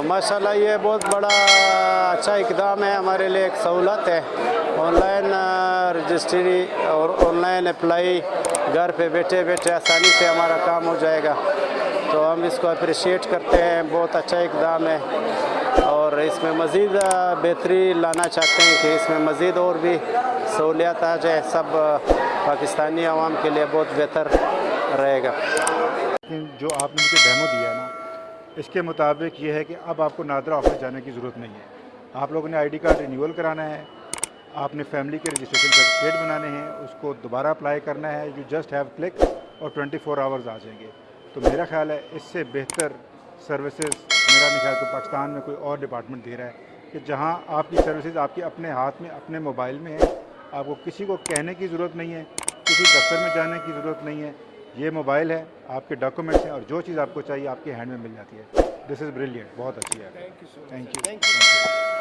माशाल्लाह ये बहुत बड़ा अच्छा इकदाम है, हमारे लिए एक सहूलत है। ऑनलाइन रजिस्ट्री और ऑनलाइन अप्लाई घर पे बैठे बैठे आसानी से हमारा काम हो जाएगा, तो हम इसको अप्रिशिएट करते हैं। बहुत अच्छा इकदाम है और इसमें मज़ीद बेहतरी लाना चाहते हैं कि इसमें मज़ीद और भी सहूलियत आ जाए, सब पाकिस्तानी आवाम के लिए बहुत बेहतर रहेगा। लेकिन जो आपने मुझे डेमो दिया ना, इसके मुताबिक ये है कि अब आपको नादरा ऑफिस जाने की ज़रूरत नहीं है। आप लोगों ने आईडी कार्ड रिन्यूअल कराना है, आपने फैमिली के रजिस्ट्रेशन सर्टिफिकेट बनाने हैं, उसको दोबारा अप्लाई करना है। यू जस्ट हैव क्लिक और 24 आवर्स आ जाएंगे। तो मेरा ख्याल है इससे बेहतर सर्विसेज मेरा नहीं ख्याल कि पाकिस्तान में कोई और डिपार्टमेंट दे रहा है कि जहां आपकी सर्विसेज आपके अपने हाथ में अपने मोबाइल में है। आपको किसी को कहने की ज़रूरत नहीं है, किसी दफ्तर में जाने की ज़रूरत नहीं है। ये मोबाइल है, आपके डॉक्यूमेंट्स हैं और जो चीज़ आपको चाहिए आपके हैंड में मिल जाती है। दिस इज़ ब्रिलियंट, बहुत अच्छी है। Thank you so much. Thank you.